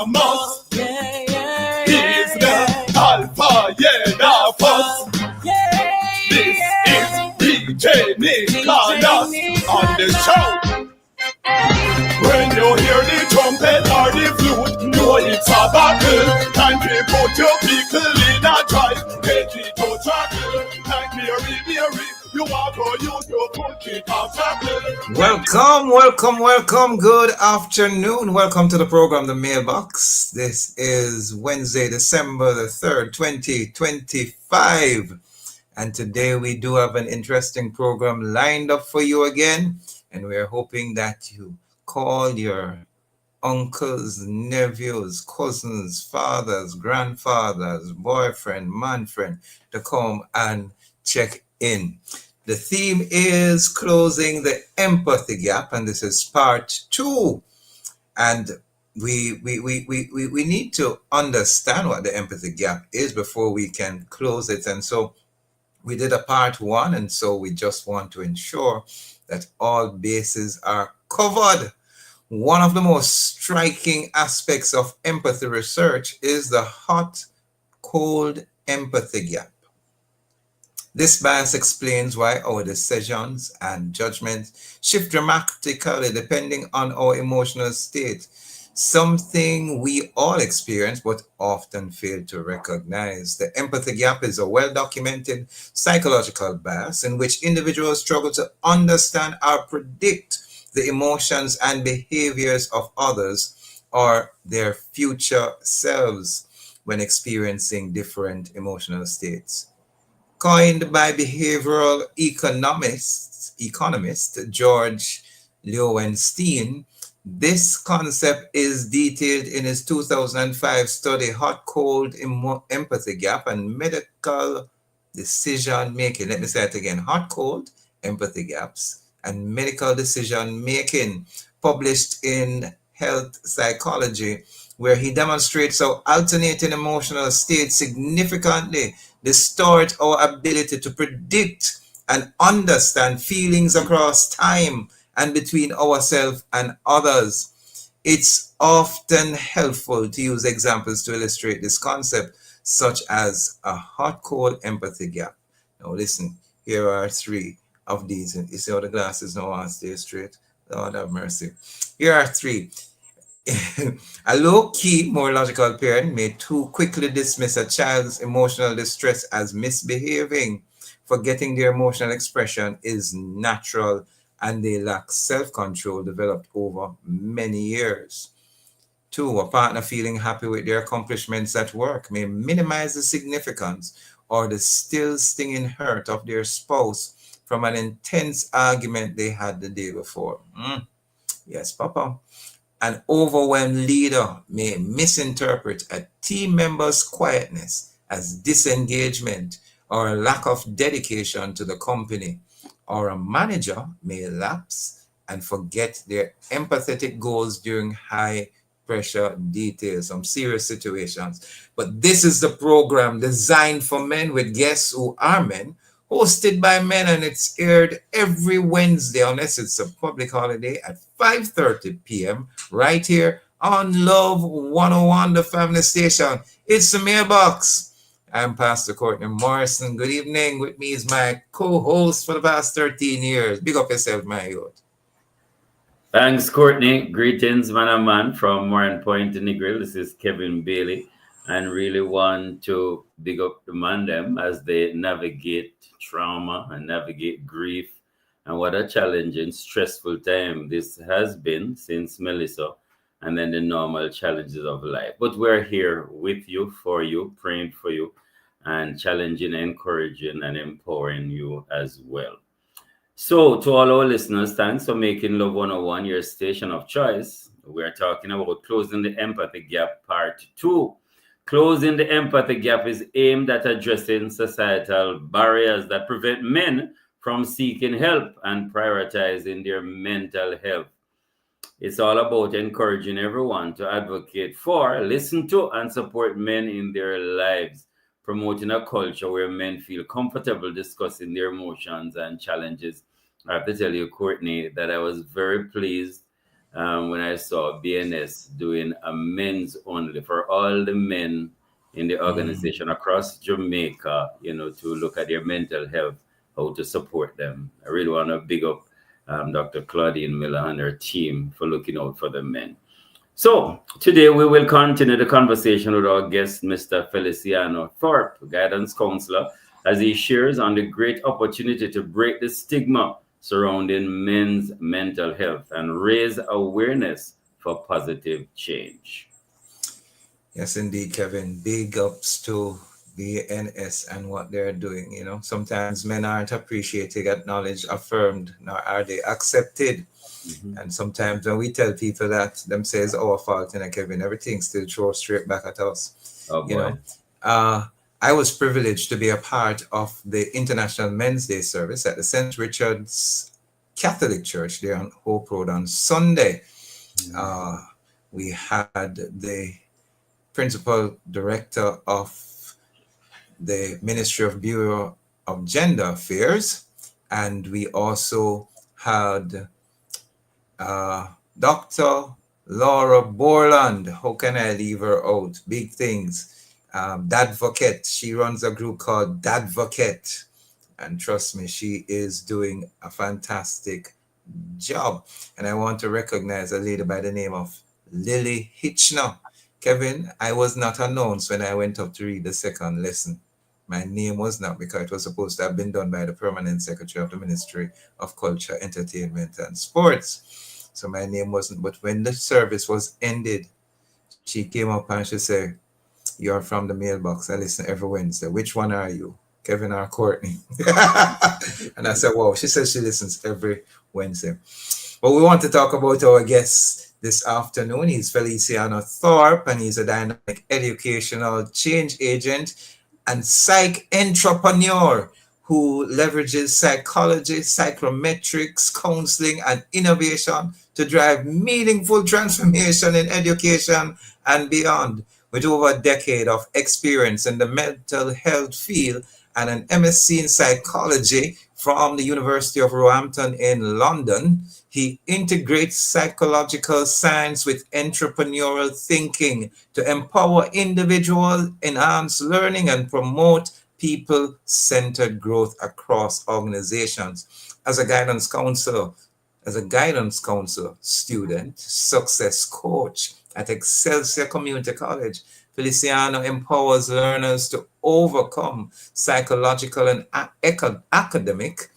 Amos. He's the Alpha, Fus. This is DJ Nicholas on the show. When you hear the trumpet or the flute, know it's a battle. Time to put your pickle in a drive. Get it to travel. Like Mary, you want to use your foot kick off tackle. Welcome. Good afternoon. Welcome to the program, The Mailbox. This is Wednesday, December the 3rd, 2025. And today we do have an interesting program lined up for you again. And we're hoping that you call your uncles, nephews, cousins, fathers, grandfathers, boyfriend, man-friend to come and check in. The theme is closing the empathy gap, and this is part 2. And we need to understand what the empathy gap is before we can close it. And so we did a part 1, and so we just want to ensure that all bases are covered. One of the most striking aspects of empathy research is the hot-cold empathy gap. This bias explains why our decisions and judgments shift dramatically depending on our emotional state, something we all experience but often fail to recognize. The empathy gap is a well-documented psychological bias in which individuals struggle to understand or predict the emotions and behaviors of others or their future selves when experiencing different emotional states. Coined by behavioral economist George Loewenstein, this concept is detailed in his 2005 study, Hot-Cold Empathy Gap and Medical Decision Making. Let me say it again, Hot-Cold Empathy Gaps and Medical Decision Making, published in Health Psychology, where he demonstrates how alternating emotional states significantly distort our ability to predict and understand feelings across time and between ourselves and others. It's often helpful to use examples to illustrate this concept, such as a hot-cold empathy gap. Now listen, here are 3 of these. You see how the glasses now want to stay straight? Lord have mercy. Here are 3. A low-key, more logical parent may too quickly dismiss a child's emotional distress as misbehaving. Forgetting their emotional expression is natural, and they lack self-control developed over many years. 2, a partner feeling happy with their accomplishments at work may minimize the significance or the still stinging hurt of their spouse from an intense argument they had the day before. Yes, Papa. An overwhelmed leader may misinterpret a team member's quietness as disengagement or a lack of dedication to the company, or a manager may lapse and forget their empathetic goals during high pressure details, some serious situations. But this is the program designed for men with guests who are men, hosted by men, and it's aired every Wednesday, unless it's a public holiday, at 5:30 p.m. right here on Love 101, the family station. It's the Mailbox. I'm Pastor Courtney Morrison. Good evening. With me is my co-host for the past 13 years. Big up yourself, my youth. Thanks, Courtney. Greetings, man and man, from Moran Point in the Grill. This is Kevin Bailey, and really want to big up the man them as they navigate trauma and navigate grief. And what a challenging, stressful time this has been since Melissa, and then the normal challenges of life. But we're here with you, for you, praying for you, and challenging, encouraging, and empowering you as well. So to all our listeners, thanks for making Love 101 your station of choice. We're talking about closing the empathy gap, part 2. Closing the empathy gap is aimed at addressing societal barriers that prevent men from seeking help and prioritizing their mental health. It's all about encouraging everyone to advocate for, listen to, and support men in their lives, promoting a culture where men feel comfortable discussing their emotions and challenges. I have to tell you, Courtney, that I was very pleased when I saw BNS doing a men's only for all the men in the organization across Jamaica, to look at their mental health, how to support them. I really want to big up Dr. Claudine Miller and her team for looking out for the men. So today we will continue the conversation with our guest, Mr. Feliciano Thorpe, guidance counselor, as he shares on the great opportunity to break the stigma surrounding men's mental health and raise awareness for positive change. Yes, indeed, Kevin. Big ups to BNS and what they're doing. Sometimes men aren't appreciated, acknowledged, affirmed, nor are they accepted. And sometimes when we tell people that, them say it's our fault, Kevin, everything still throws straight back at us. Oh, boy. I was privileged to be a part of the International Men's Day service at the St. Richard's Catholic Church there on Hope Road on Sunday. We had the principal director of the Ministry of Bureau of Gender Affairs, and we also had Dr. Laura Borland. How can I leave her out? Big things. Dadvocate. She runs a group called Dadvocate. And trust me, she is doing a fantastic job. And I want to recognize a lady by the name of Lily Hitchner. Kevin, I was not announced when I went up to read the second lesson. My name was not, because it was supposed to have been done by the Permanent Secretary of the Ministry of Culture, Entertainment and Sports. So my name wasn't. But when the service was ended, she came up and she said, "You're from the mailbox. I listen every Wednesday. Which one are you, Kevin or Courtney?" And I said, "Wow." She says she listens every Wednesday. But we want to talk about our guest this afternoon. He's Feliciano Thorpe, and he's a dynamic educational change agent and psych entrepreneur who leverages psychology, psychometrics, counseling, and innovation to drive meaningful transformation in education and beyond. With over a decade of experience in the mental health field and an MSc in psychology from the University of Roehampton in London, he integrates psychological science with entrepreneurial thinking to empower individuals, enhance learning, and promote people-centered growth across organizations. As a guidance counselor, student, success coach at Excelsior Community College, Feliciano empowers learners to overcome psychological and academic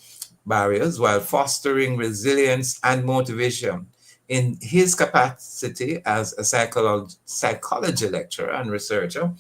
barriers while fostering resilience and motivation. In his capacity as a psychology lecturer and researcher,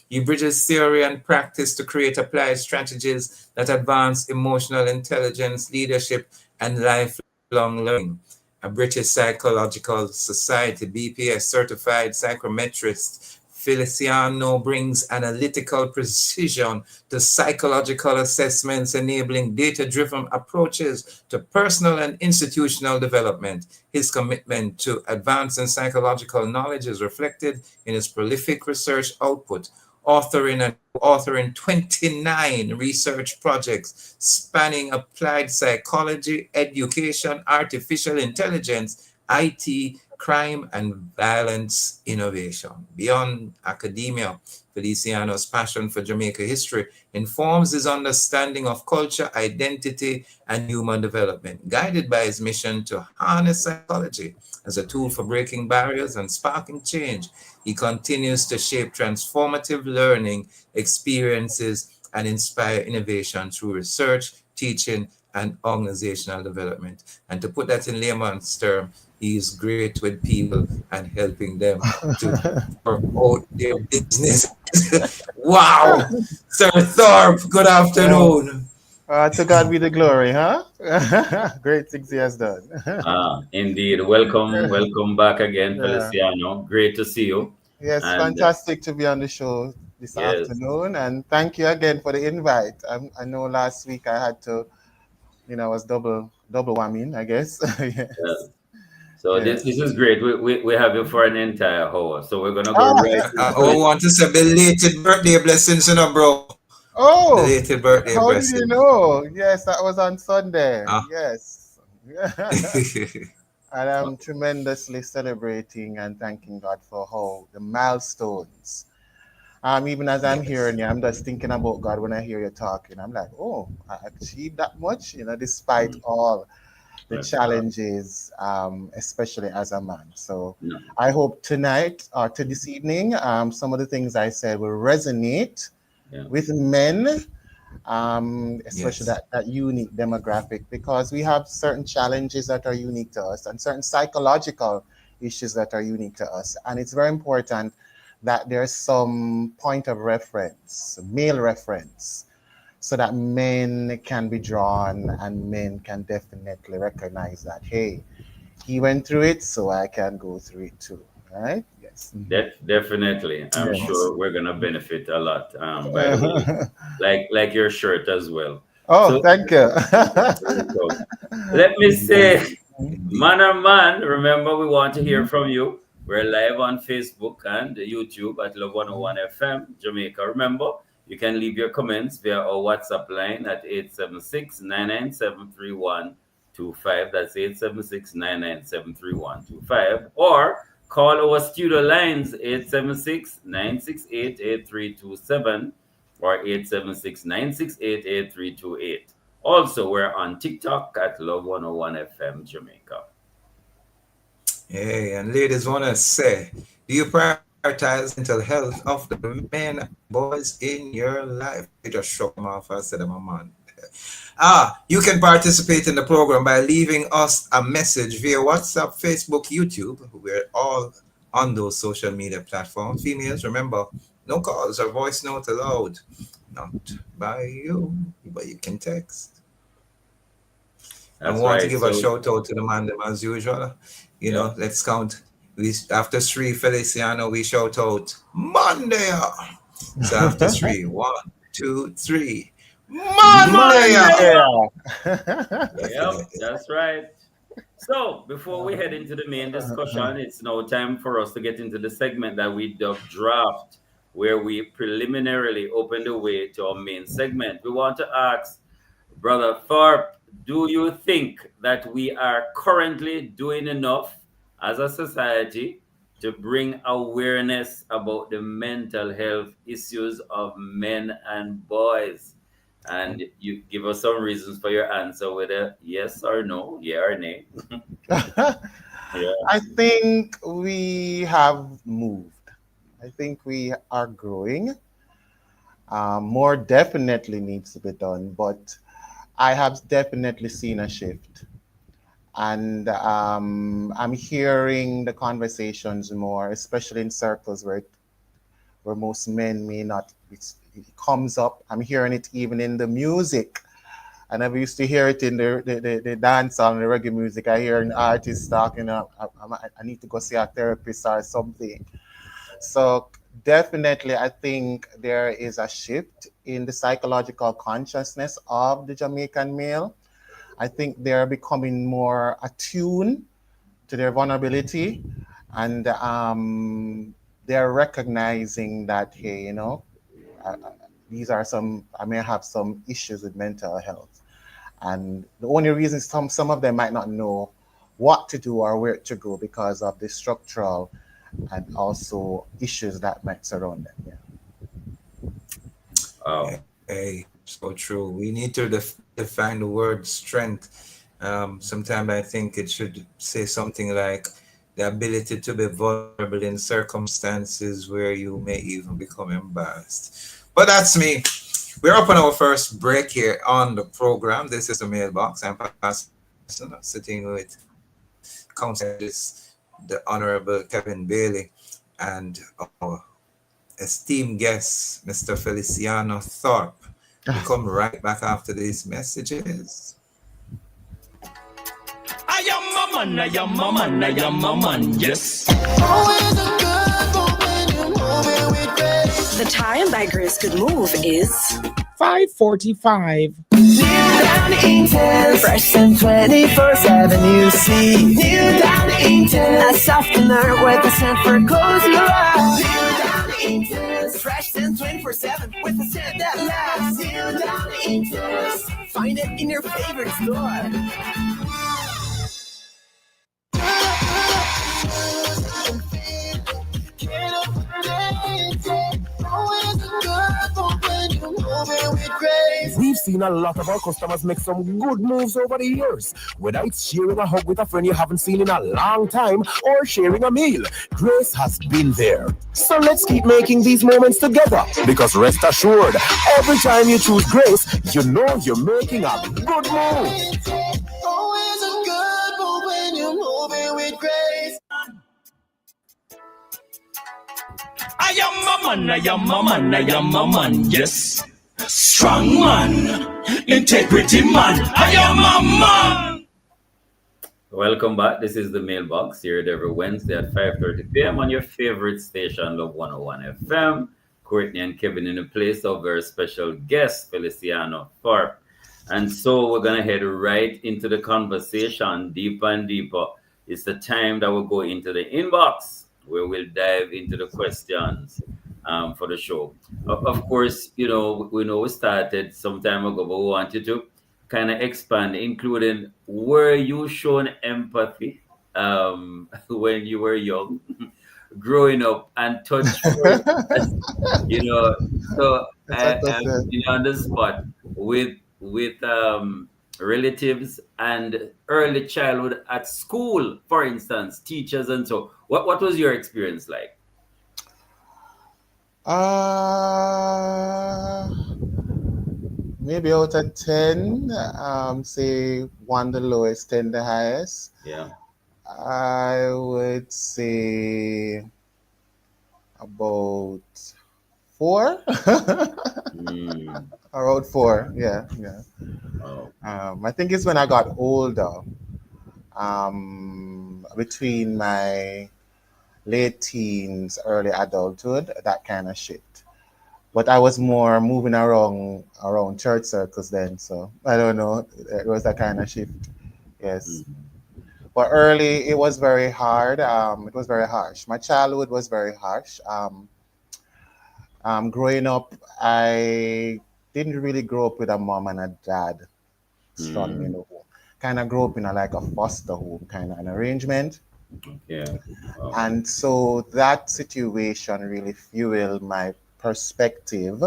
he bridges theory and practice to create applied strategies that advance emotional intelligence, leadership, and lifelong learning. A British Psychological Society, BPS certified psychometrist, Feliciano brings analytical precision to psychological assessments, enabling data-driven approaches to personal and institutional development. His commitment to advancing psychological knowledge is reflected in his prolific research output, authoring 29 research projects spanning applied psychology, education, artificial intelligence, IT, crime, and violence innovation. Beyond academia, Feliciano's passion for Jamaica history informs his understanding of culture, identity, and human development, guided by his mission to harness psychology as a tool for breaking barriers and sparking change. He continues to shape transformative learning experiences and inspire innovation through research, teaching, and organizational development. And to put that in layman's terms, he is great with people and helping them to promote their business. Wow! Sir Thorpe, good afternoon. To God be the glory, huh? Great things he has done. Indeed. Welcome back again, Feliciano. Great to see you. Yes, fantastic to be on the show this afternoon. And thank you again for the invite. I know last week I had to, I was double whamming, I guess. Yes. So this is great. We have you for an entire hour. So we're gonna go right. I want to say belated birthday blessings, bro. Oh, belated birthday blessings. How did you know? Yes, that was on Sunday. Yes. And I'm tremendously celebrating and thanking God for how the milestones. Even as I'm Yes. hearing you, I'm just thinking about God when I hear you talking. I'm like, oh, I achieved that much, despite all the That's right. challenges, especially as a man. So No. I hope tonight or to this evening, some of the things I said will resonate Yeah. with men, especially Yes. that unique demographic, because we have certain challenges that are unique to us and certain psychological issues that are unique to us. And it's very important that there's some point of reference, male reference, so that men can be drawn and men can definitely recognize that, hey, he went through it, so I can go through it too. Right? Yes. Definitely. I'm Yes. sure we're gonna benefit a lot. By the way, like your shirt as well. Oh, So thank you. let me say, Indeed. Indeed. man or man, remember we want to hear from you. We're live on Facebook and YouTube at Love 101 FM Jamaica. Remember, you can leave your comments via our WhatsApp line at 876-997-3125. That's 876-997-3125. Or call our studio lines 876-968-8327 or 876-968-8328. Also, we're on TikTok at Love 101 FM Jamaica. Hey, and ladies, want to say, do you prioritize mental health of the men and boys in your life? You just shook them off. I said, I'm a man. You can participate in the program by leaving us a message via WhatsApp, Facebook, YouTube. We're all on those social media platforms. Females, remember, no calls or voice note allowed. Not by you, but you can text. I That's want to right. give a So, shout out to the man them as usual. yeah. Let's count. We after three, Feliciano, we shout out Monday. So after three, 1, 2, 3. Monday. Monday! Yeah. Yep, Definitely. that's right. So, before we head into the main discussion, it's now time for us to get into the segment that we dubbed Draft, where we preliminarily open the way to our main segment. We want to ask Brother Thorpe, do you think that we are currently doing enough as a society to bring awareness about the mental health issues of men and boys? And you give us some reasons for your answer, whether yes or no, yeah or nay. Yeah. I think we have moved. I think we are growing. More definitely needs to be done, but I have definitely seen a shift. And I'm hearing the conversations more, especially in circles where most men may not, it comes up. I'm hearing it even in the music. I never used to hear it in the dance song, the reggae music. I hear an artist talking, I need to go see a therapist or something. So definitely, I think there is a shift in the psychological consciousness of the Jamaican male. I think they're becoming more attuned to their vulnerability, and they're recognizing that, hey, uh, these are some, I may have some issues with mental health. And the only reason some of them might not know what to do or where to go because of the structural and also issues that might surround them. Yeah. Oh, Hey, so true. We need to define the word strength. Sometimes I think it should say something like the ability to be vulnerable in circumstances where you may even become embarrassed. But that's me. We're up on our first break here on the program. This is the mailbox. I'm Pastor sitting with Council, the Honorable Kevin Bailey, and our esteemed guest, Mr. Feliciano Thorpe. We come right back after these messages. I am a man, I am a man, I am a man, yes. The time by Grace Good Move is 5:45. New down Eaton, fresh and 24/7. You see, new down Eaton, a softener with a scent for close your eyes. New down Eaton, fresh and 24/7 with a scent that lasts. New down Eaton, find it in your favorite store. seen a lot of our customers make some good moves over the years. Whether it's sharing a hug with a friend you haven't seen in a long time or sharing a meal, Grace has been there. So let's keep making these moments together, because rest assured, every time you choose Grace, you know you're making a good move. Always a good move when you're moving with Grace. I am a man, I am a man, I am a man, yes. Strong man, integrity man, I am a man. Welcome back. This is the Mailbox here every Wednesday at 5:30 p.m. on your favorite station, Love 101 FM. Courtney and Kevin in the place of very special guest, Feliciano Thorpe. And so we're going to head right into the conversation deeper and deeper. It's the time that we'll go into the inbox, where we'll dive into the questions for the show. Of course, we know we started some time ago, but we wanted to kind of expand, including were you shown empathy when you were young, growing up, and touch wood, so on the spot with relatives and early childhood at school, for instance, teachers and so. What was your experience like? Maybe out of 10, say 1 the lowest, 10 the highest. Yeah. I would say about 4. Around 4, yeah. Oh. I think it's when I got older, between my late teens, early adulthood, that kind of shit. But I was more moving around church circles then, so I don't know. It was that kind of shift, yes. But early, it was very hard. It was very harsh. My childhood was very harsh. Growing up, I didn't really grow up with a mom and a dad strong in the home. Kind of grew up in a foster home kind of an arrangement. Yeah. Wow. And so that situation really fueled my perspective.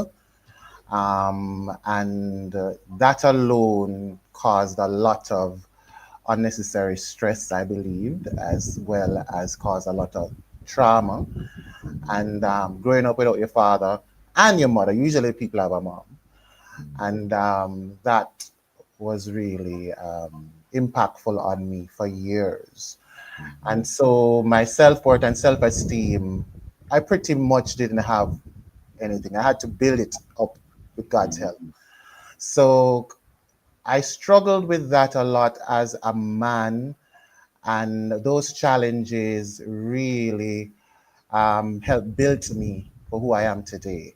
And that alone caused a lot of unnecessary stress, I believed, as well as caused a lot of trauma. And growing up without your father and your mother, usually people have a mom. And that was really impactful on me for years. And so my self-worth and self-esteem, I pretty much didn't have anything. I had to build it up with God's help. So I struggled with that a lot as a man, and those challenges really helped build me for who I am today.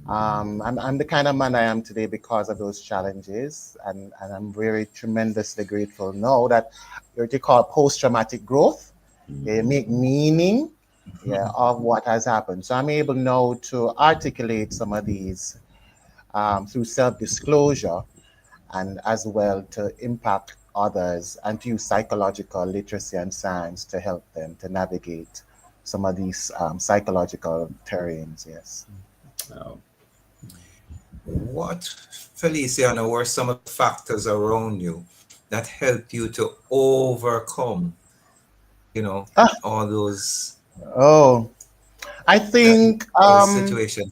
I'm the kind of man I am today because of those challenges, and I'm very tremendously grateful now that what you call post-traumatic growth. They make meaning of what has happened. So I'm able now to articulate some of these through self-disclosure, and as well to impact others and to use psychological literacy and science to help them to navigate some of these psychological terrains, yes. Wow. What, Feliciano, were some of the factors around you that helped you to overcome, all those? Oh, I think situations.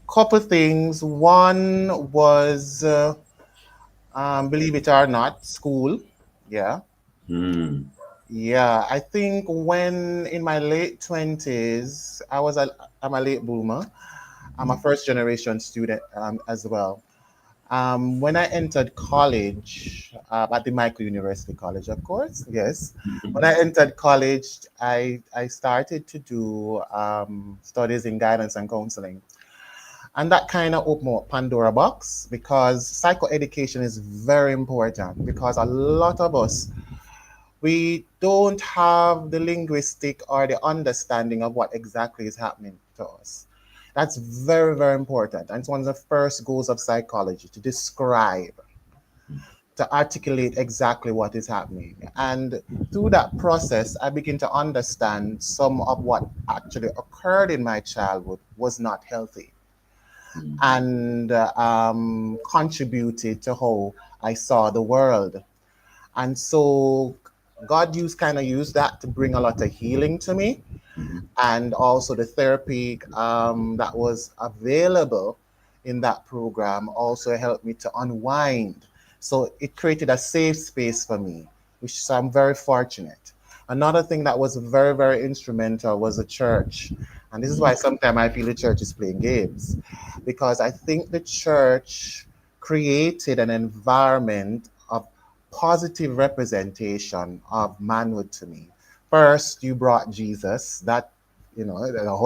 Couple things. One was, believe it or not, school. Yeah. Yeah, I think when in my late 20s, I'm a late boomer. I'm a first generation student as well. When I entered college, at the Michael University College, of course, yes. When I entered college, I started to do studies in guidance and counseling. And that kind of opened up Pandora box, because psychoeducation is very important, because a lot of us, we don't have the linguistic or the understanding of what exactly is happening to us. That's very, very important. And it's one of the first goals of psychology, to describe, to articulate exactly what is happening. And through that process, I begin to understand some of what actually occurred in my childhood was not healthy. and contributed to how I saw the world. And so God used that to bring a lot of healing to me, and also the therapy that was available in that program also helped me to unwind. So it created a safe space for me, which so I'm very fortunate. Another thing that was very, very instrumental was the church. And this is why sometimes I feel the church is playing games, because I think the church created an environment of positive representation of manhood to me. First, you brought Jesus, that, a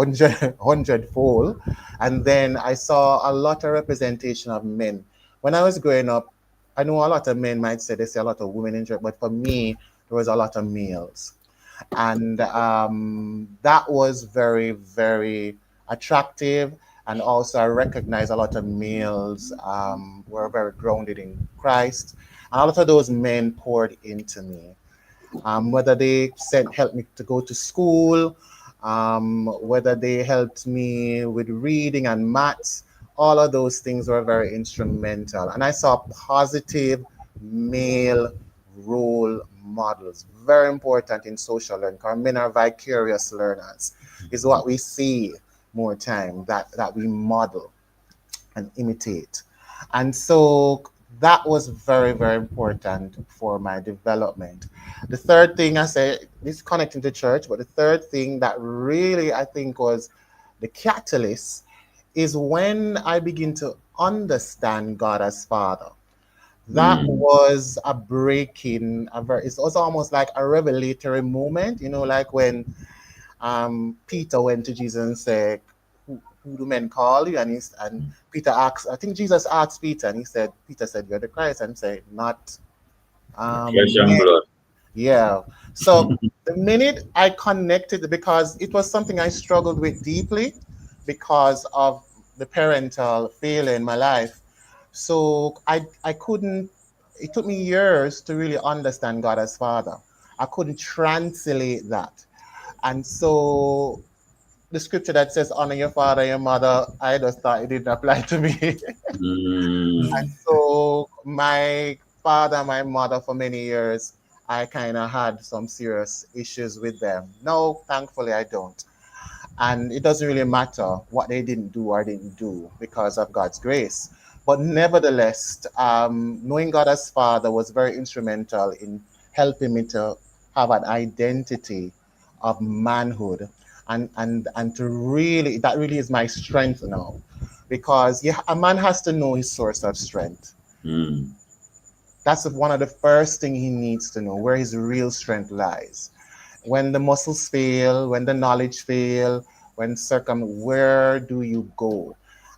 hundredfold. And then I saw a lot of representation of men. When I was growing up, I know a lot of men might say they see a lot of women in church, but for me, there was a lot of males. And that was very, very attractive. And also, I recognize a lot of males were very grounded in Christ. And a lot of those men poured into me. Whether they helped me to go to school, whether they helped me with reading and maths, all of those things were very instrumental. And I saw positive male role models, very important in social learning, because men are vicarious learners, is what we see more time, that we model and imitate. And so that was very, very important for my development. The third thing I say, this is connecting to church, but the third thing that really I think was the catalyst is when I begin to understand God as Father. That was a breaking, it's also almost like a revelatory moment, like when Peter went to Jesus and said, who do men call you? And Peter asked, I think Jesus asked Peter, and Peter said, you're the Christ, and said, not Flesh and blood. yeah. So the minute I connected, because it was something I struggled with deeply because of the parental failure in my life. So I couldn't, it took me years to really understand God as Father. I couldn't translate that. And so the scripture that says honor your father and your mother, I just thought it didn't apply to me. And so my father and my mother, for many years, I kind of had some serious issues with them. No, thankfully I don't. And it doesn't really matter what they didn't do or didn't do because of God's grace. But nevertheless, knowing God as Father was very instrumental in helping me to have an identity of manhood, and to really, that really is my strength now, because a man has to know his source of strength. That's one of the first thing he needs to know, where his real strength lies. When the muscles fail, when the knowledge fail, where do you go?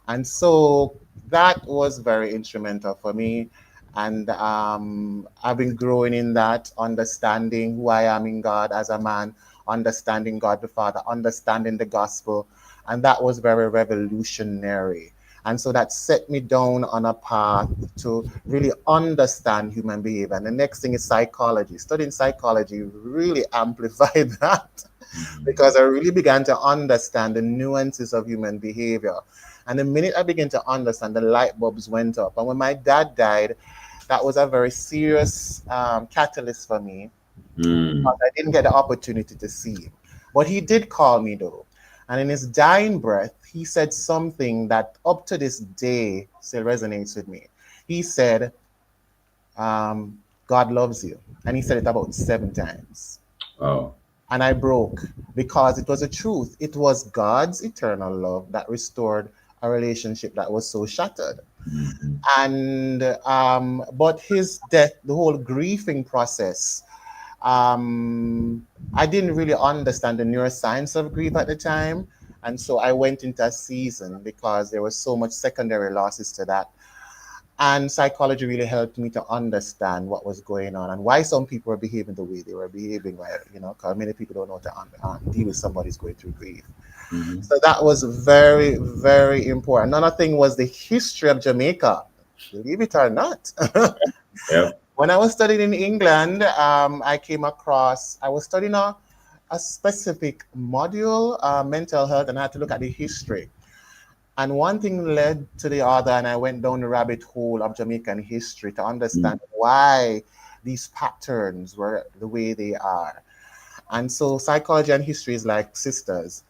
And so that was very instrumental for me. And I've been growing in that, understanding who I am in God as a man, understanding God the Father, understanding the gospel. And that was very revolutionary. And so that set me down on a path to really understand human behavior. And the next thing is psychology. Studying psychology really amplified that, because I really began to understand the nuances of human behavior. And the minute I began to understand, the light bulbs went up. And when my dad died, that was a very serious catalyst for me, because I didn't get the opportunity to see him. But he did call me though. And in his dying breath, he said something that up to this day still resonates with me. He said, God loves you. And he said it about 7 times. Oh. And I broke, because it was a truth. It was God's eternal love that restored a relationship that was so shattered. And but his death, the whole grieving process, I didn't really understand the neuroscience of grief at the time. And so I went into a season, because there was so much secondary losses to that. And psychology really helped me to understand what was going on and why some people were behaving the way they were behaving, because many people don't know how to deal with somebody who's going through grief. So that was very, very important. Another thing was the history of Jamaica, believe it or not. When I was studying in England, I was studying a specific module, mental health, and I had to look at the history. And one thing led to the other, and I went down the rabbit hole of Jamaican history to understand why these patterns were the way they are. And so psychology and history is like sisters.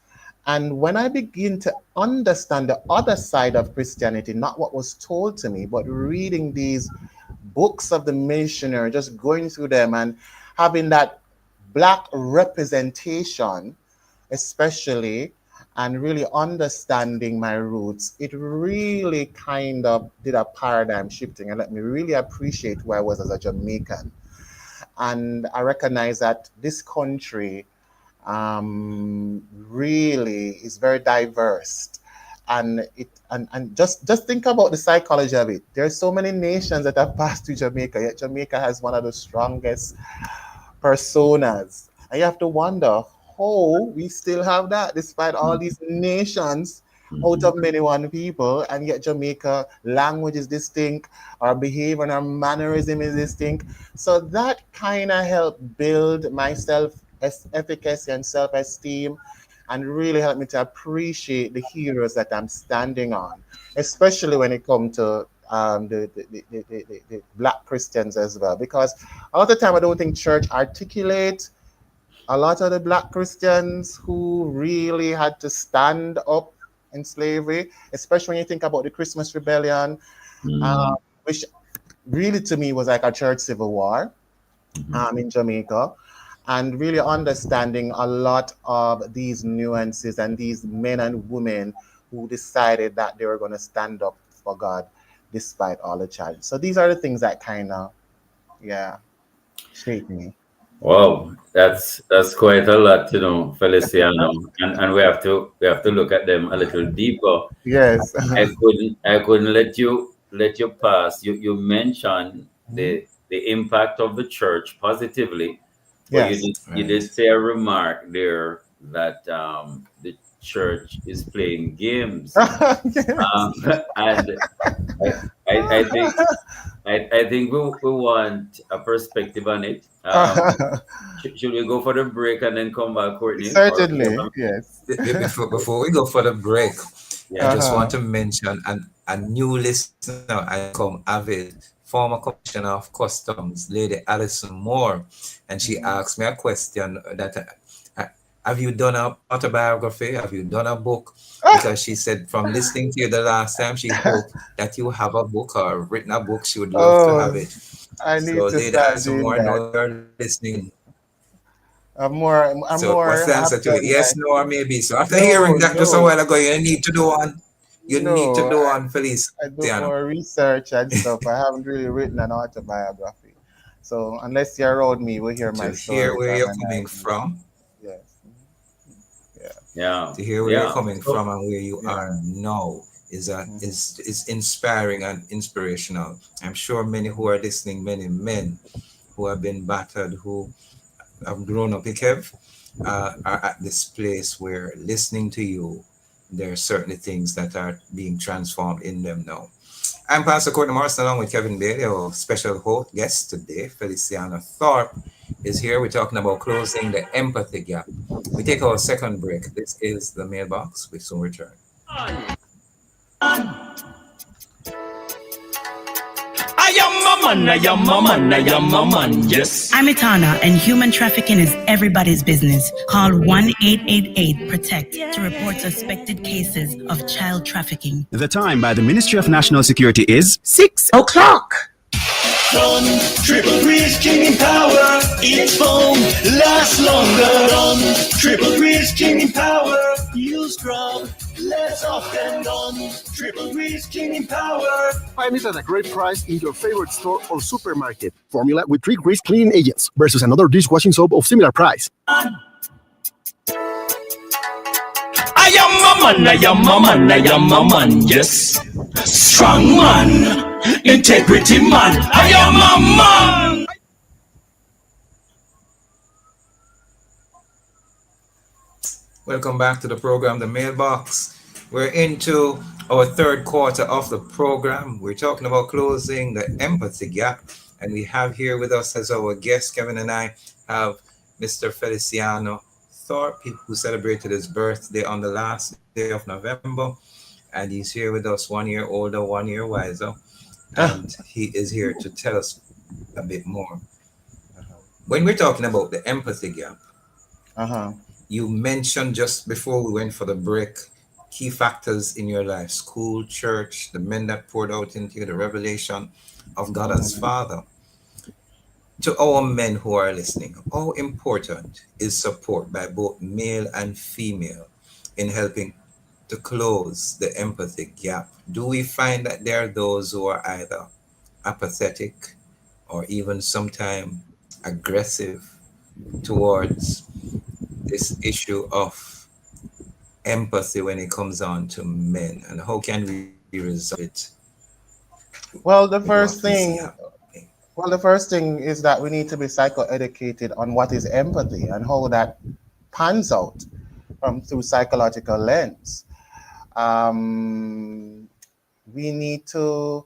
And when I begin to understand the other side of Christianity, not what was told to me, but reading these books of the missionary, just going through them and having that Black representation, especially, and really understanding my roots, it really kind of did a paradigm shifting and let me really appreciate who I was as a Jamaican. And I recognize that this country really is very diverse. And just think about the psychology of it. There are so many nations that have passed through Jamaica, yet Jamaica has one of the strongest personas. And you have to wonder how we still have that despite all these nations out of many one people, and yet Jamaica language is distinct, our behavior and our mannerism is distinct. So that kind of helped build my self-efficacy and self-esteem, and really helped me to appreciate the heroes that I'm standing on, especially when it comes to the Black Christians as well. Because a lot of the time I don't think church articulate a lot of the Black Christians who really had to stand up in slavery, especially when you think about the Christmas Rebellion, which really to me was like a church civil war in Jamaica, and really understanding a lot of these nuances and these men and women who decided that they were going to stand up for God despite all the challenges. So these are the things that kind of, shaped me. Wow, that's quite a lot, Feliciano, and we have to look at them a little deeper. Yes. I couldn't let you pass. You mentioned the impact of the church positively, but Yes. you did say a remark there that the church is playing games, and I think we want a perspective on it. Should we go for the break and then come back, Courtney? Certainly, yes. Before we go for the break, Yeah. I just want to mention a new listener I come avid, former Commissioner of Customs, Lady Alison Moore, and she asked me a question that have you done an autobiography? Have you done a book? Because she said from listening to you the last time, she hoped that you have a book or written a book. She would love to have it. I need So to Lady start Alison doing Moore, that. know you're listening. I'm more What's the answer to it? Yes, no, or maybe. So after No, hearing that just a no. while ago, you need to do on. You need to do on Felice. I do more research and stuff. I haven't really written an autobiography. So unless you're around me, we'll hear my To story. hear where you're coming from. Yes. Yeah. To hear where you're coming from and where you are now is inspiring and inspirational. I'm sure many who are listening, many men who have been battered, who have grown up in Kev, are at this place where listening to you, there are certainly things that are being transformed in them now. I'm Pastor Courtney Morrison along with Kevin Bailey, our special host guest today. Feliciano Thorpe is here. We're talking about closing the empathy gap. We take our second break. This is the mailbox. We soon return. I am a man, yes. I'm Itana, and human trafficking is everybody's business. Call 1-888-PROTECT to report suspected cases of child trafficking. The time by the Ministry of National Security is 6 o'clock. Run, triple reach, king in power. Each phone lasts longer. Run, triple reach, king in power. Use Scrub, less often done. Triple reach, king in power. Find it at a great price in your favorite store or supermarket. Formula with 3 grease cleaning agents versus another dishwashing soap of similar price. I am a man, yes. Strong man, integrity man. I am a man. Welcome back to the program, The Mailbox. We're into our third quarter of the program. We're talking about closing the empathy gap. And we have here with us as our guest, Kevin and I, have Mr. Feliciano Thorpe, who celebrated his birthday on the last day of November. and he's here with us, 1 year older, 1 year wiser, and he is here to tell us a bit more. When we're talking about the empathy gap, you mentioned just before we went for the break key factors in your life: school, church, the men that poured out into you, the revelation of God as Father. To our men who are listening, how important is support by both male and female in helping to close the empathy gap? Do we find that there are those who are either apathetic or even sometimes aggressive towards this issue of empathy when it comes on to men, and how can we resolve it? Well, the first thing is that we need to be psychoeducated on what is empathy and how that pans out through psychological lens. We need to.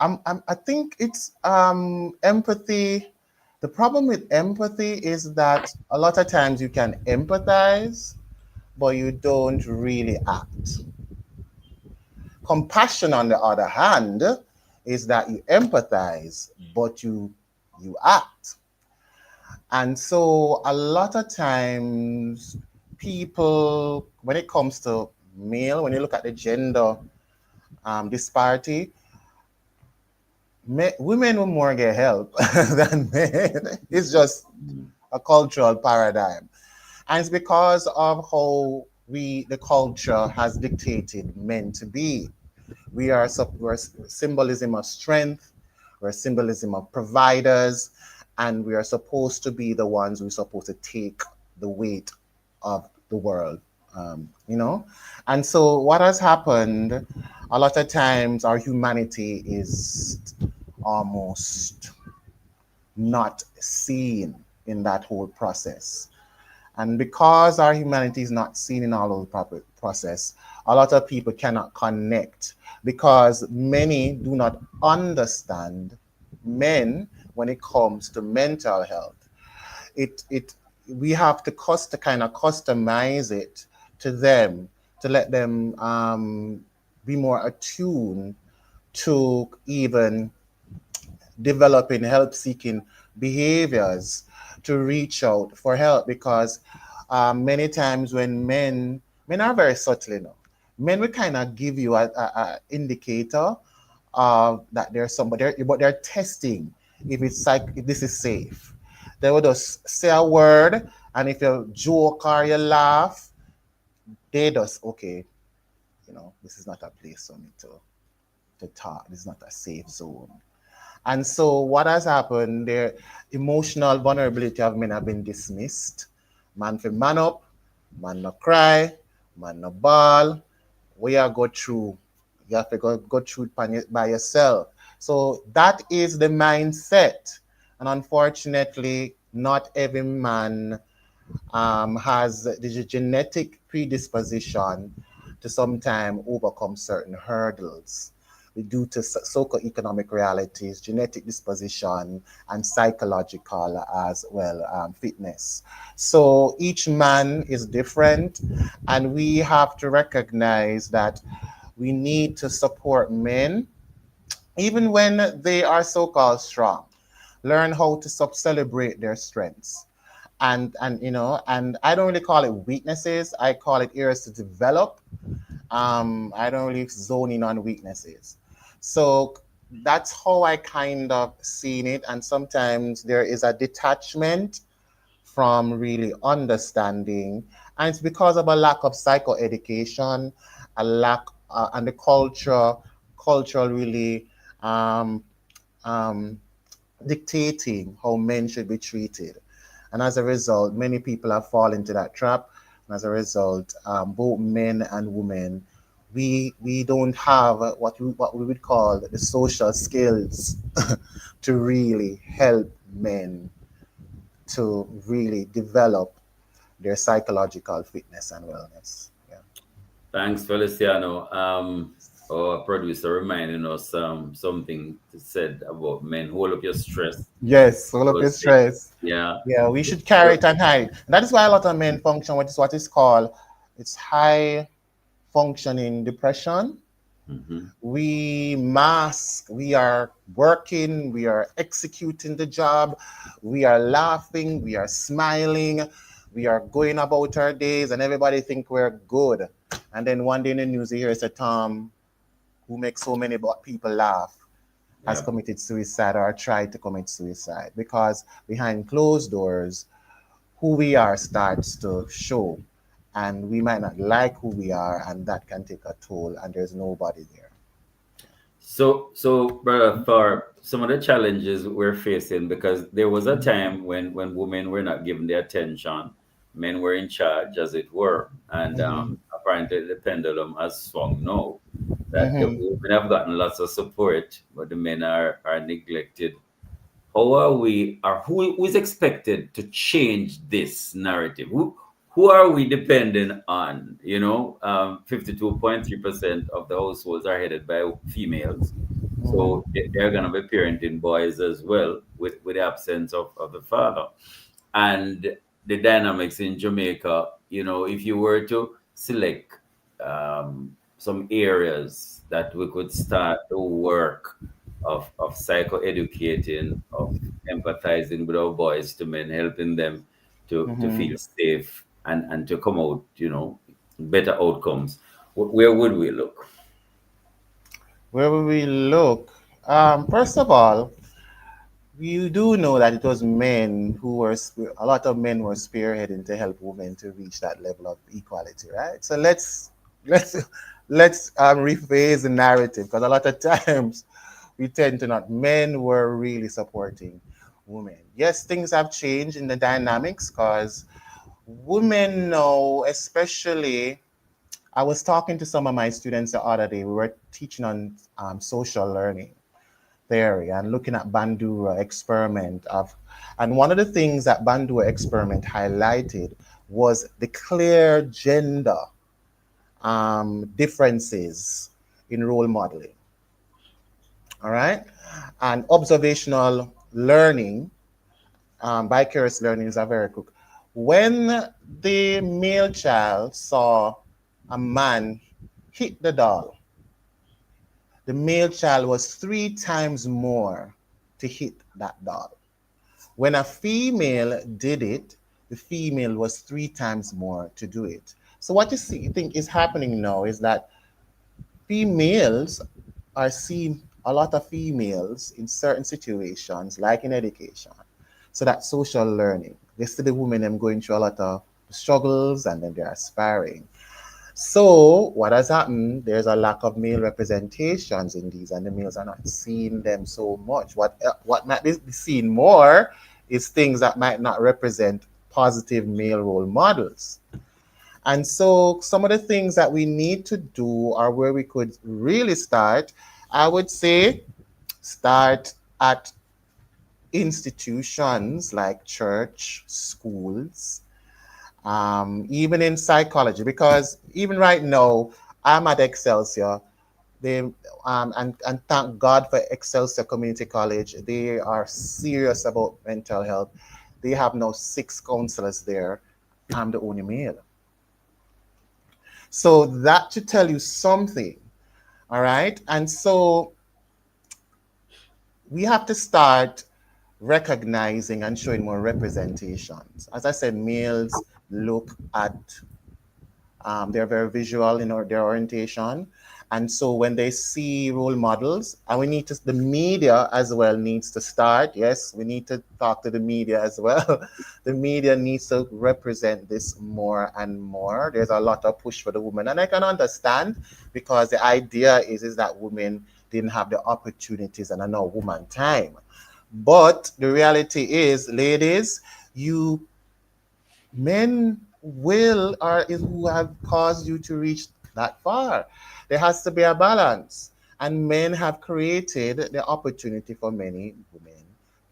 I think it's empathy. The problem with empathy is that a lot of times you can empathize, but you don't really act. Compassion, on the other hand, is that you empathize, but you act. And so a lot of times people, when it comes to male, when you look at the gender disparity, women will more get help than men. It's just a cultural paradigm. And it's because of how the culture has dictated men to be. We're symbolism of strength, we're symbolism of providers, and we are supposed to be the ones who are supposed to take the weight of the world, And so what has happened, a lot of times our humanity is almost not seen in that whole process. And because our humanity is not seen in all of the process, a lot of people cannot connect because many do not understand men when it comes to mental health. We have to kind of customize it to them, to let them be more attuned to even developing help-seeking behaviors to reach out for help, because many times when men are very subtle, men will kind of give you a indicator that there's somebody, but they're testing if this is safe. They will just say a word, and if you joke or you laugh, they just, okay, this is not a place for me to talk. This is not a safe zone. And so what has happened, their emotional vulnerability of men have been dismissed. Man for man up, man no cry, man no bawl. We are go through. You have to go through it by yourself. So that is the mindset. And unfortunately, not every man has the genetic predisposition to sometimes overcome certain hurdles due to socioeconomic realities, genetic disposition, and psychological as well fitness. So each man is different, and we have to recognize that we need to support men even when they are so-called strong. Learn how to celebrate their strengths. And I don't really call it weaknesses. I call it areas to develop. I don't really zone in on weaknesses. So that's how I kind of seen it. And sometimes there is a detachment from really understanding. And it's because of a lack of psychoeducation, a lack, and the culture really dictating how men should be treated. And as a result, many people have fallen into that trap. And as a result, both men and women, we don't have what we would call the social skills to really help men to really develop their psychological fitness and wellness. Yeah. Thanks, Feliciano. Our producer reminding us something said about men. Hold up your stress. Yes, hold up your stress. Yeah. Yeah, we should carry it and hide. That is why a lot of men function with what is called, it's high functioning depression. Mhm. We mask, we are working, we are executing the job, we are laughing, we are smiling, we are going about our days, and everybody think we're good. And then one day in the news, you hear say Tom, who makes so many people laugh, has Yeah. committed suicide or tried to commit suicide, because behind closed doors, who we are starts to show, and we might not like who we are, and that can take a toll, and there's nobody there. So, brother, for some of the challenges we're facing, because there was a time when women were not given the attention, men were in charge, as it were, and Mhm. apparently the pendulum has swung now. That the Mhm. women have gotten lots of support, but the men are neglected. How are we, or who is expected to change this narrative? Who are we dependent on? 52.3% of the households are headed by females. So they're going to be parenting boys as well, with the absence of the father. And the dynamics in Jamaica, if you were to select some areas that we could start the work of psychoeducating, of empathizing with our boys to men, helping them to Mhm. feel safe and to come out, better outcomes. Where would we look? Where will we look? First of all, you do know that it was men who were, a lot of men were spearheading to help women to reach that level of equality, right? So let's let's rephrase the narrative, because a lot of times we tend to not. Men were really supporting women. Yes, things have changed in the dynamics, because women now, especially, I was talking to some of my students the other day. We were teaching on social learning theory and looking at Bandura experiment of, and one of the things that Bandura experiment highlighted was the clear gender differences in role modeling. All right, and observational learning, vicarious learning is a very quick. When the male child saw a man hit the doll, the male child was 3 times more to hit that doll. When a female did it, the female was 3 times more to do it. So what you think is happening now is that females are seeing a lot of females in certain situations, like in education. So that social learning, they see the women them going through a lot of struggles, and then they're aspiring. So what has happened? There's a lack of male representations in these, and the males are not seeing them so much. What might be seen more is things that might not represent positive male role models. And so some of the things that we need to do, or where we could really start, I would say start at institutions like church, schools, even in psychology, because even right now, I'm at Excelsior. They and thank God for Excelsior Community College. They are serious about mental health. They have now 6 counselors there. I'm the only male. So that should tell you something. All right. And so we have to start recognizing and showing more representations. As I said, males look at, they're very visual in their orientation. And so when they see role models, and we need to, the media as well needs to start. Yes, we need to talk to the media as well. The media needs to represent this more and more. There's a lot of push for the women, and I can understand, because the idea is that women didn't have the opportunities and are now woman time. But the reality is, ladies, you men will or is who have caused you to reach that far. There has to be a balance. And men have created the opportunity for many women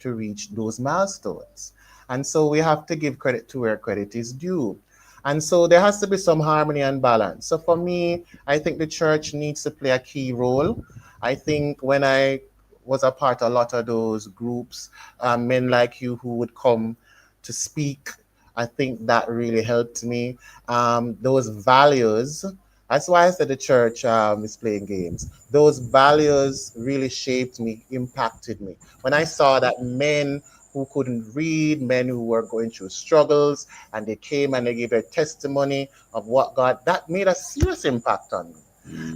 to reach those milestones. And so we have to give credit to where credit is due. And so there has to be some harmony and balance. So for me, I think the church needs to play a key role. I think when I was a part of a lot of those groups, men like you who would come to speak, I think that really helped me. Those values That's why I said the church is playing games. Those values really shaped me, impacted me. When I saw that men who couldn't read, men who were going through struggles, and they came and they gave their testimony of what God, that made a serious impact on me.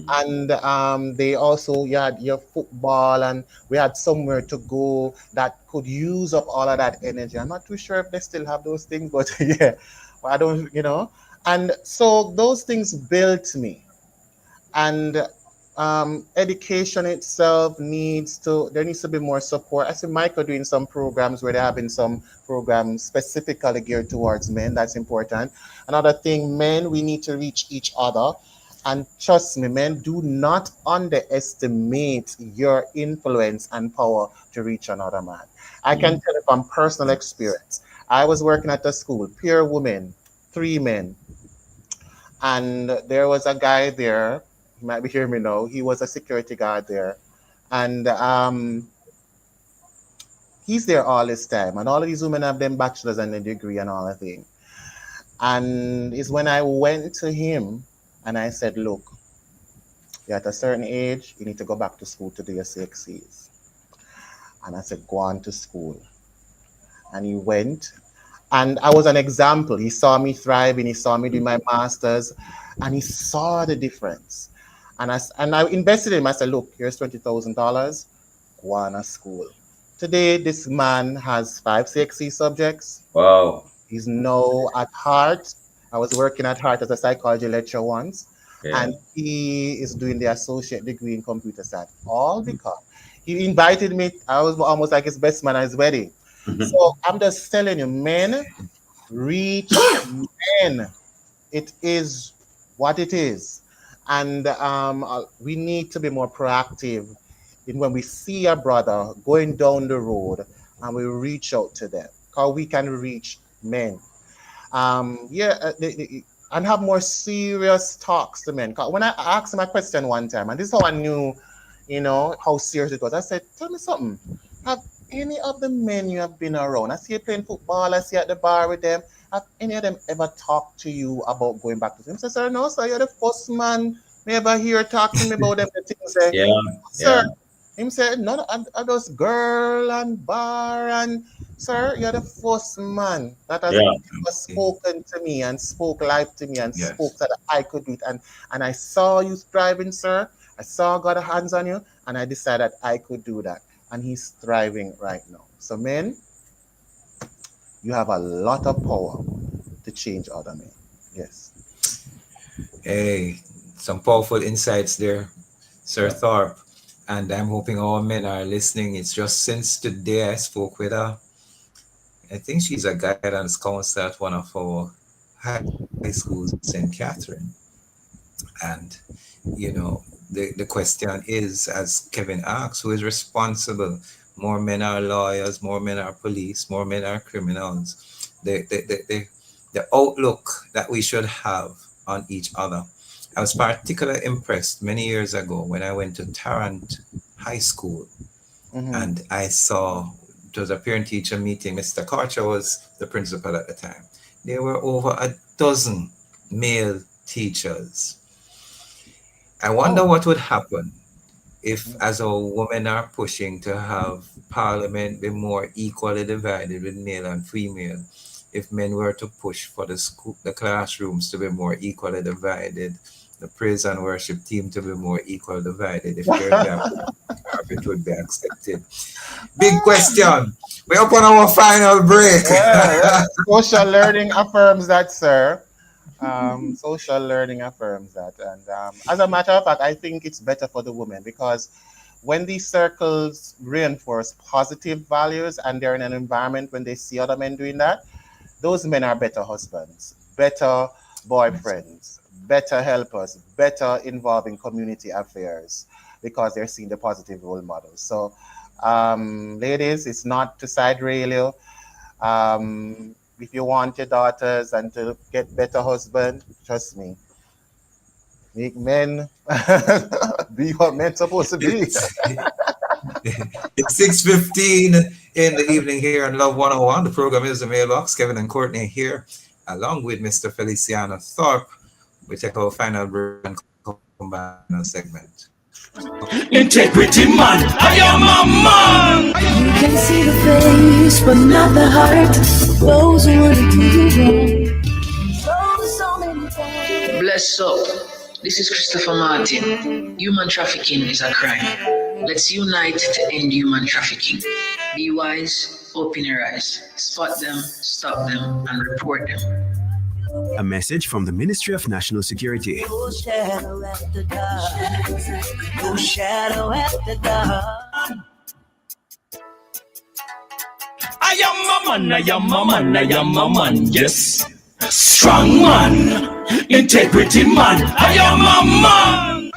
And they also, you had your football, and we had somewhere to go that could use up all of that energy. I'm not too sure if they still have those things, but yeah, well, I don't, And so those things built me. And education itself there needs to be more support. I see Michael doing some programs where they're having some programs specifically geared towards men. That's important. Another thing, men, we need to reach each other. And trust me, men, do not underestimate your influence and power to reach another man. I can tell you from personal experience. I was working at a school, pure women, 3 men. And there was a guy there, you might be hearing me now, he was a security guard there. And he's there all this time. And all of these women have them bachelors and a degree and all that thing. And it's when I went to him and I said, look, you're at a certain age, you need to go back to school to do your CXCs. And I said, go on to school. And he went. And I was an example. He saw me thriving. He saw me do my master's. And he saw the difference. And I invested in him. I said, look, here's $20,000. Go on to school. Today, this man has 5 CXC subjects. Wow. He's now at Hart. I was working at Hart as a psychology lecturer once. Yeah. And he is doing the associate degree in computer science. All because he invited me. I was almost like his best man at his wedding. So I'm just telling you, men, reach men. It is what it is. And we need to be more proactive in when we see a brother going down the road and we reach out to them, because we can reach men. And have more serious talks to men. When I asked him a question one time, and this is how I knew, how serious it was. I said, tell me something. Have any of the men you have been around, I see you playing football, I see you at the bar with them, have any of them ever talked to you about going back to them? He said, sir, no, sir, you're the first man me ever hear talking to me about them. The things there. Yeah. Sir, him said, no, I just girl and bar, and sir, you're the first man that has ever spoken to me and spoke life to me and spoke so that I could do it. And I saw you thriving, sir. I saw God hands on you, and I decided I could do that. And he's thriving right now. So men, you have a lot of power to change other men. Yes. Hey, some powerful insights there, Sir Thorpe. And I'm hoping all men are listening. It's just since today I spoke with her. I think she's a guidance counselor at one of our high schools, St. Catherine. And, the question is, as Kevin asked, who is responsible? More men are lawyers, more men are police, more men are criminals. The outlook that we should have on each other. I was particularly impressed many years ago when I went to Tarrant High School, and I saw, it was a parent-teacher meeting. Mr. Karcher was the principal at the time. There were over a dozen male teachers. I wonder what would happen if, as our women are pushing to have Parliament be more equally divided with male and female, if men were to push for the classrooms to be more equally divided, the praise and worship team to be more equally divided, if it would be accepted. Big question. We're up on our final break. Social learning affirms that, sir. Social learning affirms that. And as a matter of fact, I think it's better for the women, because when these circles reinforce positive values and they're in an environment when they see other men doing that, those men are better husbands, better boyfriends, better helpers, better involved in community affairs, because they're seeing the positive role models. So, ladies, it's not to side rail you. If you want your daughters and to get better husband, trust me, make men be what men supposed to be. It's 6:15 in the evening here on Love 101. The program is The Mailbox. Kevin and Courtney here, along with Mr. Feliciano Thorpe. We take our final break and come back in a segment. Integrity man, I am a man. You can see the face, but not the heart. Those who want to do you wrong. Bless up. This is Christopher Martin. Human trafficking is a crime. Let's unite to end human trafficking. Be wise, open your eyes. Spot them, stop them, and report them. A message from the Ministry of National Security. No shadow at the dark. No shadow at the dark. I am a man, I am a man, I am a man, yes. Strong man, integrity man, I am a man.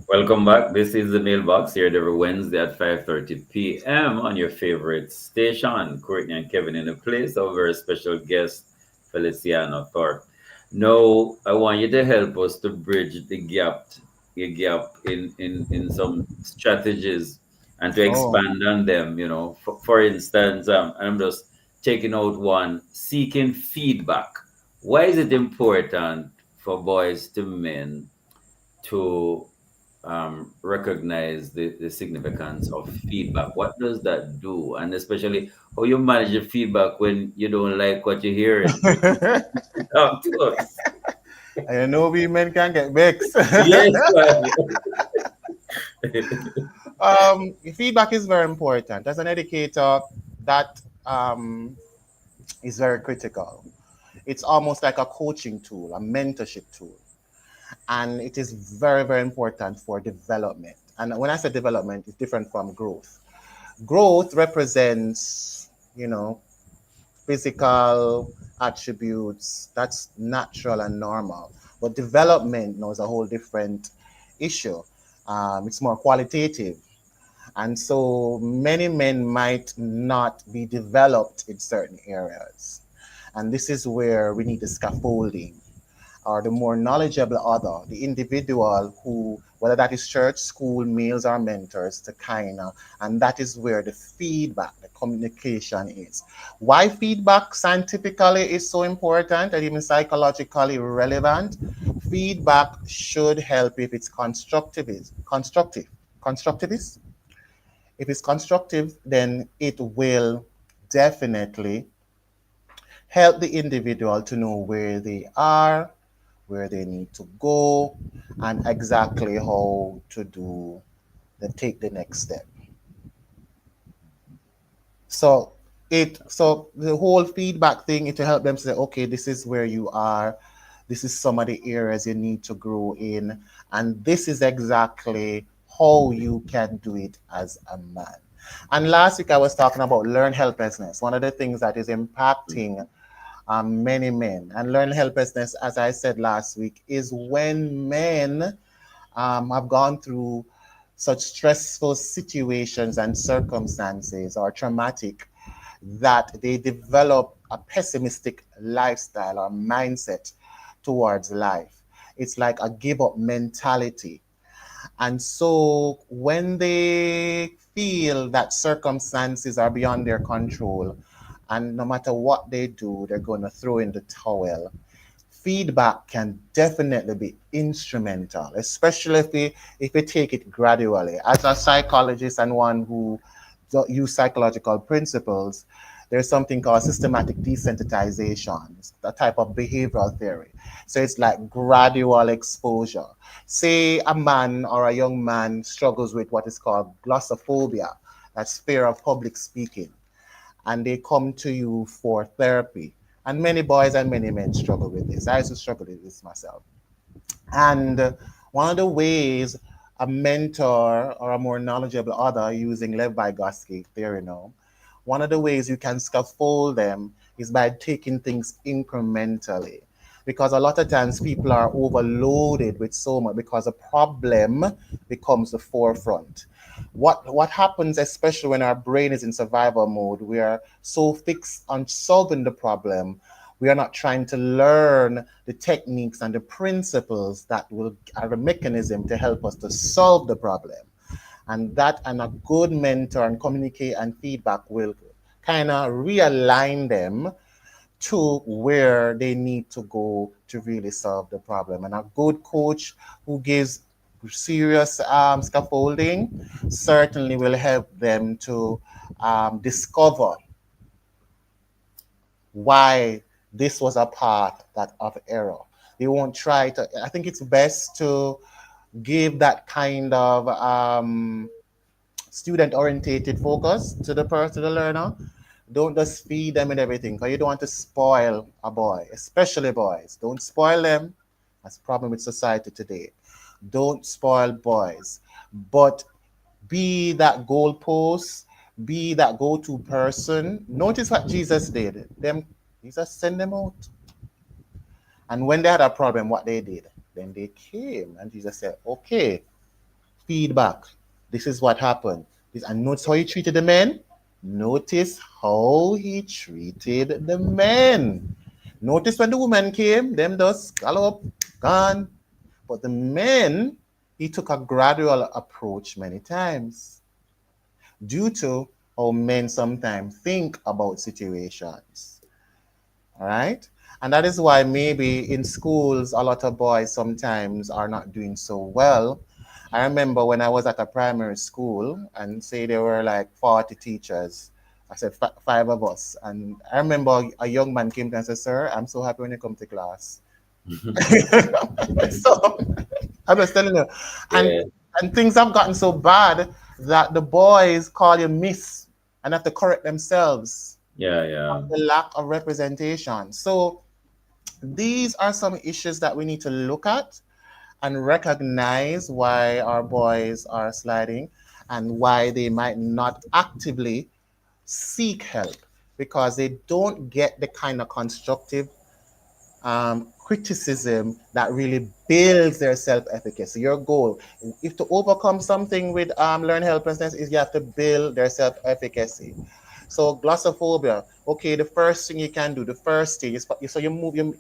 Welcome back. This is the Mailbox here every Wednesday at 5:30 p.m. on your favorite station. Courtney and Kevin in the place of our special guest, Feliciano Thorpe. Now, I want you to help us to bridge the gap in some strategies and to expand on them. You know, for instance, I'm just taking out one: seeking feedback. Why is it important for boys to men to recognize the significance of feedback? What does that do? And especially how you manage the feedback when you don't like what you're hearing. Talk to us. I know we men can get vexed. Yes. Feedback is very important. As an educator, that is very critical. It's almost like a coaching tool, a mentorship tool. And it is very, very important for development. And when I say development, it's different from growth. Growth represents, physical attributes. That's natural and normal. But development is a whole different issue. It's more qualitative. And so many men might not be developed in certain areas. And this is where we need the scaffolding, or the more knowledgeable other, the individual who, whether that is church, school, males, or mentors, and that is where the feedback, the communication is. Why feedback scientifically is so important and even psychologically relevant? Feedback should help if it's constructive. If it's constructive, then it will definitely help the individual to know where they are, where they need to go, and exactly how to take the next step. So the whole feedback thing, it will help them say, okay, this is where you are, this is some of the areas you need to grow in, and this is exactly how you can do it as a man. And last week I was talking about learned helplessness, one of the things that is impacting many men. And learned helplessness, as I said last week, is when men have gone through such stressful situations and circumstances or traumatic that they develop a pessimistic lifestyle or mindset towards life. It's like a give up mentality. And so when they feel that circumstances are beyond their control, and no matter what they do, they're going to throw in the towel, feedback can definitely be instrumental, especially if we take it gradually. As a psychologist and one who use psychological principles, there's something called systematic desensitization, a type of behavioral theory. So it's like gradual exposure. Say a man or a young man struggles with what is called glossophobia, that's fear of public speaking, and they come to you for therapy. And many boys and many men struggle with this. I used to struggle with this myself. And one of the ways a mentor or a more knowledgeable other, using Lev Vygotsky theory now, one of the ways you can scaffold them is by taking things incrementally. Because a lot of times people are overloaded with so much because a problem becomes the forefront. What happens, especially when our brain is in survival mode, we are so fixed on solving the problem, we are not trying to learn the techniques and the principles that will are a mechanism to help us to solve the problem. And that and a good mentor and communicate and feedback will kind of realign them to where they need to go to really solve the problem. And a good coach who gives serious scaffolding certainly will help them to discover why this was a path of error. They won't try to, I think it's best to give that kind of student-orientated focus to the learner. Don't just feed them and everything, because you don't want to spoil a boy, especially boys. Don't spoil them. That's a problem with society today. Don't spoil boys, but be that goalpost, be that go-to person. Notice what Jesus did. Jesus sent them out. And when they had a problem, what they did, then they came and Jesus said, okay, feedback. This is what happened. And notice how he treated the men. Notice how he treated the men. Notice when the woman came, them just scallop, gone. But the men, he took a gradual approach many times due to how men sometimes think about situations. All right? And that is why maybe in schools, a lot of boys sometimes are not doing so well. I remember when I was at a primary school and say there were like 40 teachers. I said 5 of us. And I remember a young man came to me and said, sir, I'm so happy when you come to class. So I'm just telling you. And things have gotten so bad that the boys call you miss and have to correct themselves. Yeah. The lack of representation. So these are some issues that we need to look at and recognize why our boys are sliding and why they might not actively seek help, because they don't get the kind of constructive criticism that really builds their self-efficacy. Your goal, if to overcome something with learn helplessness, is you have to build their self-efficacy. So glossophobia, okay, the first thing you can do, the first stage is, so you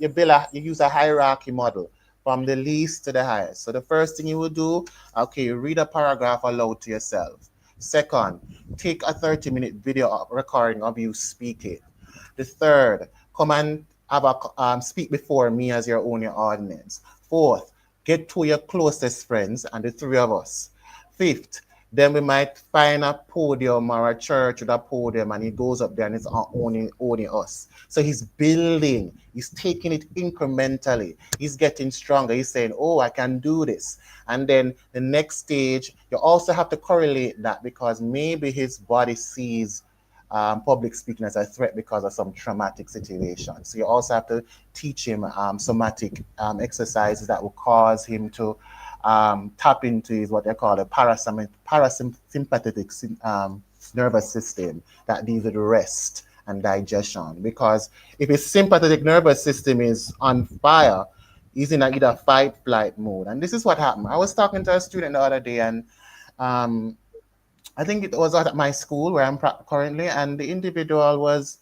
use a hierarchy model from the least to the highest. So the first thing you will do, okay, you read a paragraph aloud to yourself. Second, take a 30-minute video recording of you speaking. The third, come and have a speak before me as your only audience. Fourth, get to your closest friends and the 3 of us. Fifth, then we might find a podium or a church with a podium and he goes up there and it's only us. So he's building, he's taking it incrementally. He's getting stronger. He's saying, oh, I can do this. And then the next stage, you also have to correlate that, because maybe his body sees public speaking as a threat because of some traumatic situation. So you also have to teach him somatic exercises that will cause him to tap into his, what they call a parasympathetic nervous system that deals with rest and digestion. Because if his sympathetic nervous system is on fire, he's in either fight, flight mode. And this is what happened. I was talking to a student the other day, and I think it was at my school where I'm currently, and the individual was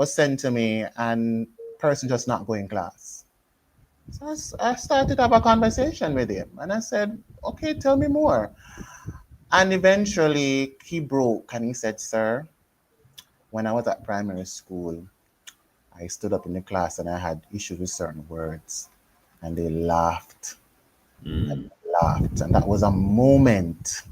sent to me, and person just not going class. So I started to have a conversation with him, and I said, okay, tell me more. And eventually he broke and he said, sir, when I was at primary school, I stood up in the class and I had issues with certain words, and they laughed and laughed. And that was a moment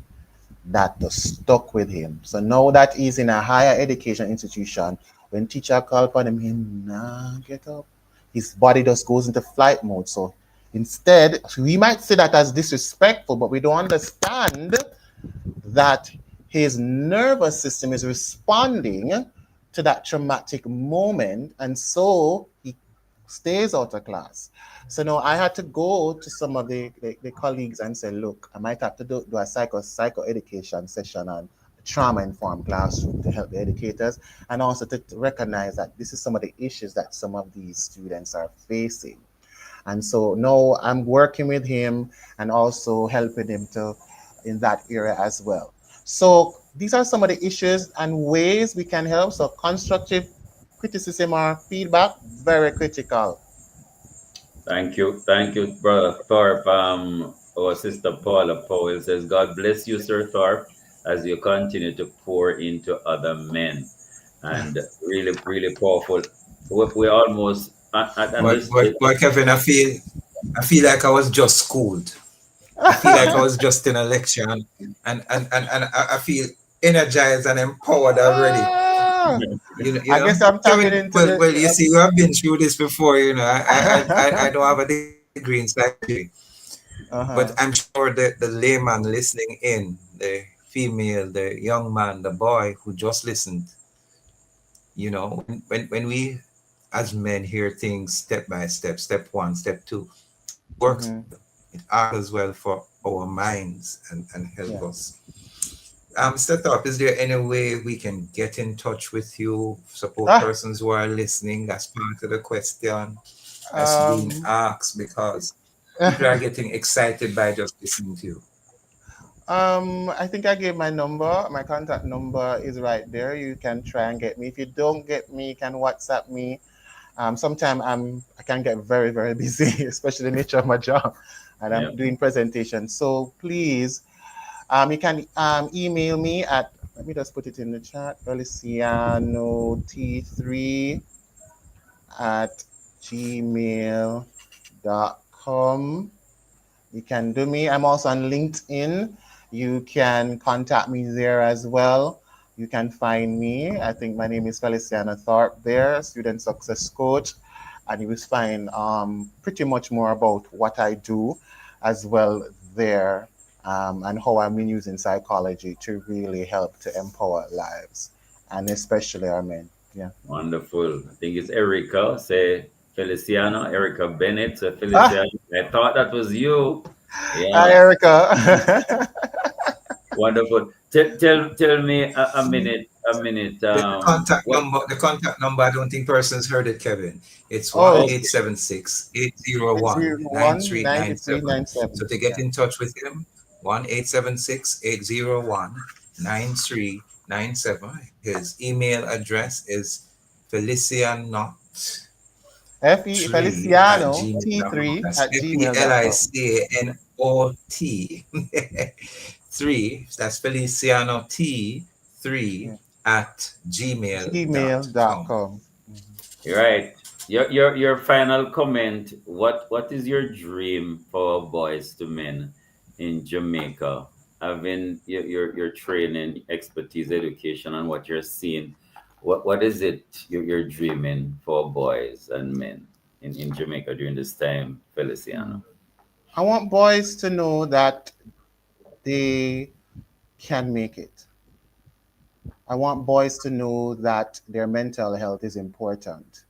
that stuck with him. So now that he's in a higher education institution, when teacher call upon him, he nah get up. His body just goes into flight mode. So instead, we might say that as disrespectful, but we don't understand that his nervous system is responding to that traumatic moment, and so he stays out of class. So now I had to go to some of the colleagues and say, look, I might have to do a psycho education session on trauma-informed classroom to help the educators, and also to recognize that this is some of the issues that some of these students are facing. And so now I'm working with him and also helping him in that area as well. So these are some of the issues and ways we can help. So constructive criticism or feedback, very critical. Thank you, Brother Thorpe. Our sister Paula Powell says, God bless you, Sir Thorpe, as you continue to pour into other men. And really, really powerful. we almost at this stage. But Kevin, I feel like I was just schooled. I feel like I was just in a lecture, and I feel energized and empowered already. I guess I'm tapping into well, you see, I've been through this before. I don't have a degree in psychology, but I'm sure that the layman listening in, the female, the young man, the boy who just listened, when we as men hear things step by step, step one, step two, works. It acts as well for our minds and help us. Mr. Thorpe, is there any way we can get in touch with you, support persons who are listening? That's part of the question that's being asked, because people are getting excited by just listening to you. I think I gave my number. My contact number is right there. You can try and get me. If you don't get me, you can WhatsApp me. Sometimes I can get very, very busy, especially the nature of my job, and I'm doing presentations. So please, you can email me at, let me just put it in the chat, feliciano3@gmail.com. You can do me. I'm also on LinkedIn. You can contact me there as well. You can find me. I think my name is Feliciano Thorpe there, student success coach. And you will find pretty much more about what I do as well there, and how I'm using psychology to really help to empower lives, and especially our men. Yeah. Wonderful. I think it's Erica. Say Feliciano, Erica Bennett. So Feliciano, I thought that was you. Yeah. Hi, Erica. Wonderful. Tell me a minute. The contact number, I don't think persons heard it, Kevin. It's 1-876-801-9397. So to get in touch with him, 1-876-801-9397. His email address is Feliciano. Feliciano T3@gmail.com. Felicano3, that's Feliciano T3@gmail.com. Right. Your final comment. What is your dream for Boys to Men in Jamaica? Having your training, expertise, education, and what you're seeing, what is it you're dreaming for boys and men in Jamaica during this time, Feliciano? I want boys to know that they can make it. I want boys to know that their mental health is important.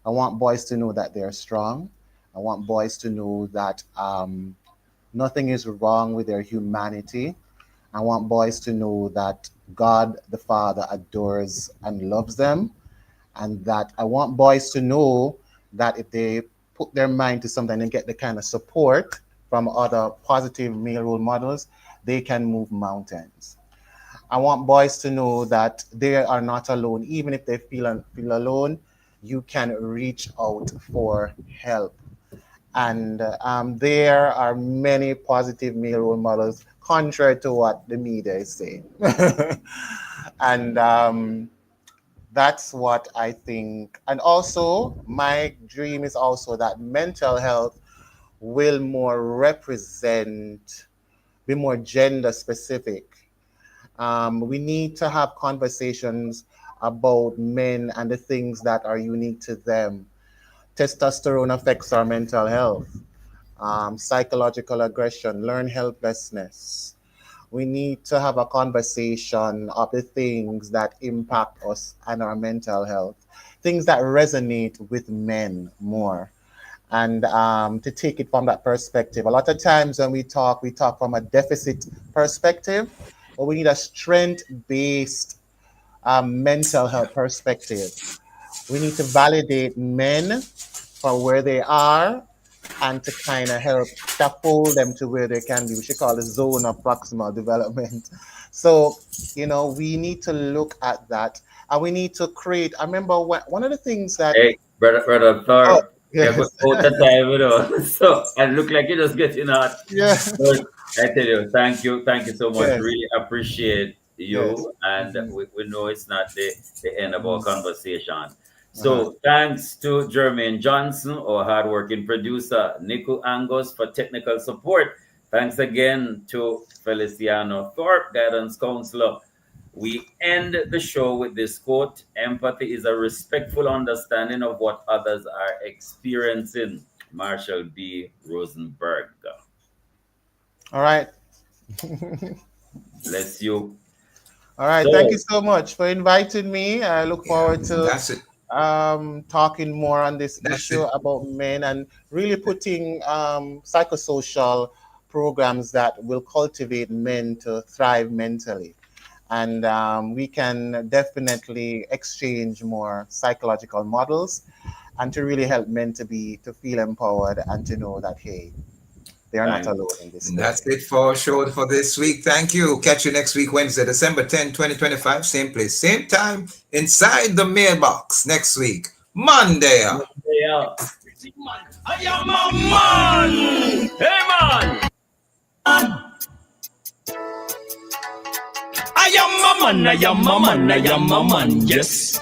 I want boys to know that they're strong. I want boys to know that nothing is wrong with their humanity. I want boys to know that God the Father adores and loves them. And that I want boys to know that if they put their mind to something and get the kind of support from other positive male role models, they can move mountains. I want boys to know that they are not alone. Even if they feel alone, you can reach out for help. And there are many positive male role models, contrary to what the media is saying. And that's what I think. And also, my dream is also that mental health will be more gender specific. We need to have conversations about men and the things that are unique to them. Testosterone affects our mental health, psychological aggression, learned helplessness. We need to have a conversation of the things that impact us and our mental health, things that resonate with men more. And to take it from that perspective. A lot of times when we talk from a deficit perspective, but we need a strength-based mental health perspective. We need to validate men for where they are and to kind of help scaffold them to where they can be. We should call it zone of proximal development. So, we need to look at that, and we need to create. I remember one of the things that... Hey, brother Thorpe. Yeah, but all the time, So I look like you're just getting out. Yeah. But I tell you, thank you so much. Yes. Really appreciate you. Yes. And we know it's not the end of our conversation. So thanks to Jermaine Johnson, our hardworking producer, Nico Angos for technical support. Thanks again to Feliciano Thorpe, guidance counselor. We end the show with this quote: empathy is a respectful understanding of what others are experiencing. Marshall B. Rosenberg. All right. Bless you. All right. So, thank you so much for inviting me. I look forward to That's it. talking more on this issue about men and really putting psychosocial programs that will cultivate men to thrive mentally. And we can definitely exchange more psychological models and to really help men to feel empowered and to know that, hey, they are not alone in this. And that's it for our show for this week. Thank you. Catch you next week, Wednesday, December 10, 2025. Same place, same time, inside the mailbox next week, Monday. Yeah. I am a man. Hey, man. I am a man. I am a man. I am a man. Yes.